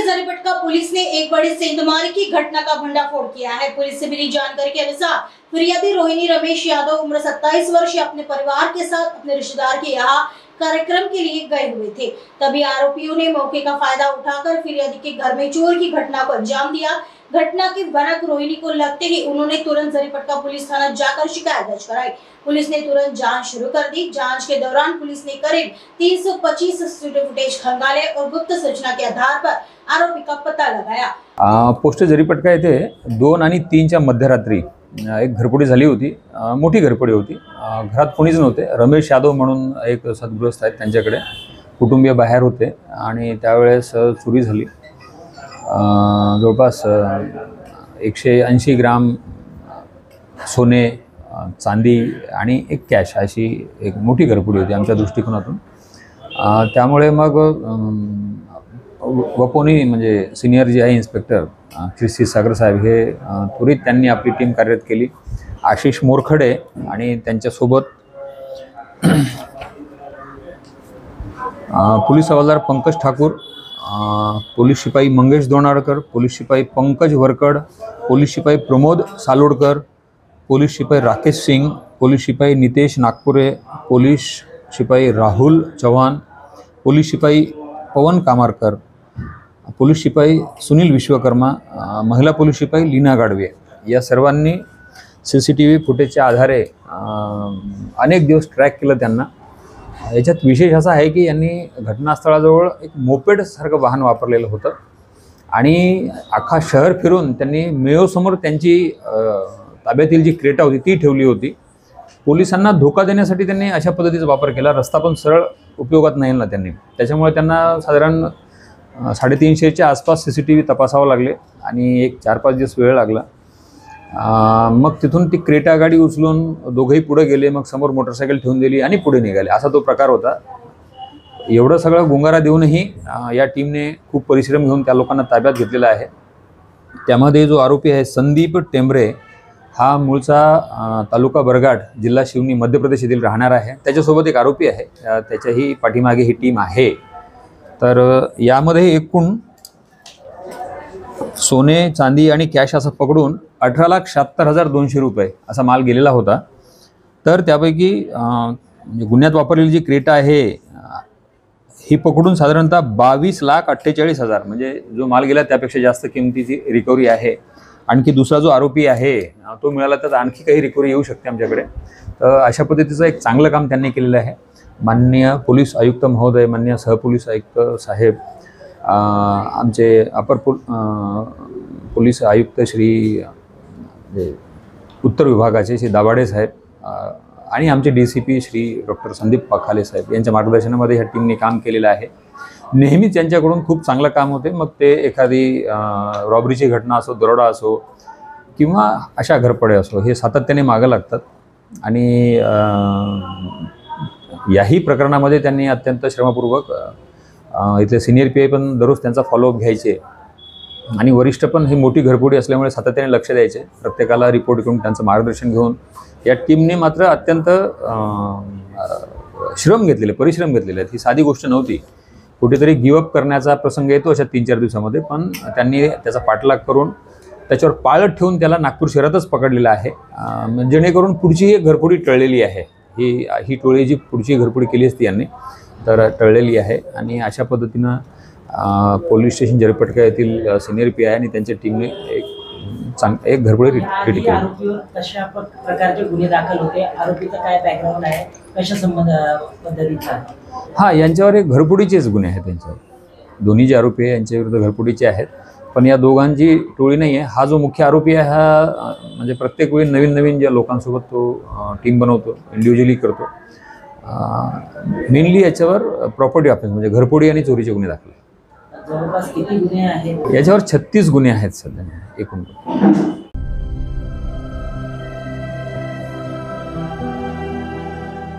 Jaripatka police ने एक बड़ी सेंधमारी की घटना का भंडाफोड़ किया है। पुलिस से मिली जानकारी के अनुसार फिरियादी रोहिणी रमेश यादव उम्र 27 वर्ष अपने परिवार के साथ अपने रिश्तेदार के यहाँ कार्यक्रम के लिए गए हुए थे। तभी आरोपियों ने मौके का फायदा उठाकर फिरियादी के घर में चोर की घटना को अंजाम दिया। घटना की भनक रोहिणी को लगते ही उन्होंने तुरंत जरीपटका पुलिस थाना जाकर शिकायत दर्ज कराई। पुलिस ने तुरंत जांच शुरू कर दी। जांच के दौरान पुलिस ने करीब 325 सीसीटीवी फुटेज खंगाले और गुप्त सूचना के आधार पर आरोपी का पता लगाया। पोस्ट जरीपटका येथे 2 आणि 3च्या मध्यरात्री एक घरफोडी झाली होती। मोठी घरफोडी होती। घरात कोणीच नव्हते। रमेश यादव म्हणून एक सद्गृहस्थ आहेत, त्यांच्याकडे कुटुंबीय बाहेर होते आणि त्यावेळेस चोरी झाली। जवळपास 180 ग्राम सोने, चांदी आणि एक कॅश अशी एक मोठी घरफोडी होती आमच्या दृष्टिकोनातून। त्यामुळे मग वपोनी म्हणजे सिनियर जे आहे इन्स्पेक्टर ख्रिस्ती सागर साहेब हे त्वरित त्यांनी आपली टीम कार्यरत केली। आशिष मोरखडे आणि त्यांच्यासोबत पोलीस हवालदार पंकज ठाकूर, पोलीस शिपाई मंगेश दोनाळकर, पोलीस शिपाई पंकज वरकड, पोलीस शिपाई प्रमोद सालोडकर, पोलीस शिपाई राकेश सिंग, पोलीस शिपाई नितेश नागपुरे, पोलीस शिपाई राहुल चौहान, पोलीस शिपाई पवन कामारकर, पोलीस शिपाई सुनील विश्वकर्मा, महिला पोलीस शिपाई लीना गाडवे या सर्वांनी सीसीटीव्ही फुटेजच्या आधारे अनेक दिवस ट्रॅक केलं त्यांना। याच्यात विशेष असा आहे की यांनी घटनास्थळाजवळ एक मोपेड सारखं वाहन वापरलेलं होतं आणि अख्खा शहर फिरून त्यांनी मेयोसमोर त्यांची ताब्यातील जी क्रेटा होती ती ठेवली होती। पोलिसांना धोका देण्यासाठी त्यांनी अशा पद्धतीचा वापर केला। रस्ता पण सरळ उपयोगात नाही ना त्यांनी, त्याच्यामुळे त्यांना साधारण 350च्या आसपास सीसीटीव्ही तपासावं लागले आणि एक 4-5 दिवस वेळ लागला। मग तिथून ती क्रेटा गाडी उचलून दोघेही पुढे गेले, मग समोर मोटरसायकल ठेवून दिली आणि पुढे निघाले, असा तो प्रकार होता। एवढं सगळं गुंगारा देऊनही या टीमने खूप परिश्रम घेऊन त्या लोकांना ताब्यात घेतलेला आहे। त्यामध्ये जो आरोपी आहे संदीप टेंबरे हा मूळचा तालुका बरघाट जिल्हा शिवनी मध्य प्रदेश येथील राहणार आहे। त्याच्यासोबत एक आरोपी आहे, त्याच्याही पाठीमागे ही टीम आहे। तर यामध्ये एकूण सोने, चांदी आणि कॅश असं पकडून 18,76,200 रुपये असा माल गेलेला होता। तर त्यापैकी गुन्ह्यात वापरलेली जी क्रेटा आहे ही पकडून साधारणतः 22,48,000 म्हणजे जो माल गेला त्यापेक्षा जास्त किमतीची रिकव्हरी आहे। आणखी दुसरा जो आरोपी आहे तो मिळाला तर आणखी काही रिकव्हरी येऊ शकते आमच्याकडे। तर अशा पद्धतीचं एक चांगलं काम त्यांनी केलेलं आहे। माननीय पोलीस आयुक्त महोदय, माननीय सहपोलीस आयुक्त साहेब, आमचे अपर पोलीस आयुक्त श्री उत्तर विभागाचे श्री दाभाडे साहेब आणि आमचे DCP श्री डॉक्टर संदीप पाखाले साहेब यांच्या मार्गदर्शनामध्ये ह्या टीमने काम केलेलं आहे। नेहमीच त्यांच्याकडून खूप चांगलं काम होते। मग ते एखादी रॉबरीची घटना असो, दरोडा असो किंवा अशा घरफोड्या असो, हे सातत्याने मागं लागतात आणि याही प्रकरणामध्ये त्यांनी अत्यंत श्रमपूर्वक इथले सिनियर PI पण दररोज त्यांचा फॉलोअप घ्यायचे आणि वरिष्ठ पण ही मोठी घरफोडी असल्यामुळे सातत्याने लक्ष द्यायचे। प्रत्येकाला रिपोर्ट करून त्यांचं मार्गदर्शन घेऊन या टीमने मात्र अत्यंत परिश्रम घेतलेले आहेत। ही साधी गोष्ट नव्हती। कुठेतरी गिवअप करण्याचा प्रसंग येतो अशा 3-4 दिवसामध्ये, पण त्यांनी त्याचा पाठलाग करून त्याच्यावर पाळत ठेवून त्याला नागपूर शहरातच पकडलेला आहे, जेणेकरून पुढची एक घरफोडी टळलेली आहे। ही टोळी जी पुढची घरफोडी केली असती यांनी तर टळलेली आहे आणि अशा पद्धतीनं पोलीस स्टेशन जरीपटका येथील सिनियर PI आणि त्यांच्या टीमने एक घरफोडी रेडी केली। आरोपीवर कशा प्रकारचे गुन्हे दाखल होते, आरोपीचा काय बॅकग्राऊंड आहे, कशा संबंध पद्धतीचा? हां, यांच्यावर एक घरफोडीचेच गुन्हे आहेत। त्यांच्यावर दोन्ही जे आरोपी आहे यांच्या विरुद्ध घरफोडीचे आहेत, पण या दोघांची टोळी नाही आहे। हा जो मुख्य आरोपी आहे हा म्हणजे प्रत्येक वेळी नवीन ज्या लोकांसोबत तो टीम बनवतो, इंडिव्हिज्युअली करतो। मेनली याच्यावर प्रॉपर्टी ऑफेन्स म्हणजे घरफोडी आणि चोरीचे गुन्हे दाखल। जवळपास किती गुन्हे आहेत? याच्यावर 36 गुन्हे आहेत सध्या एकूण।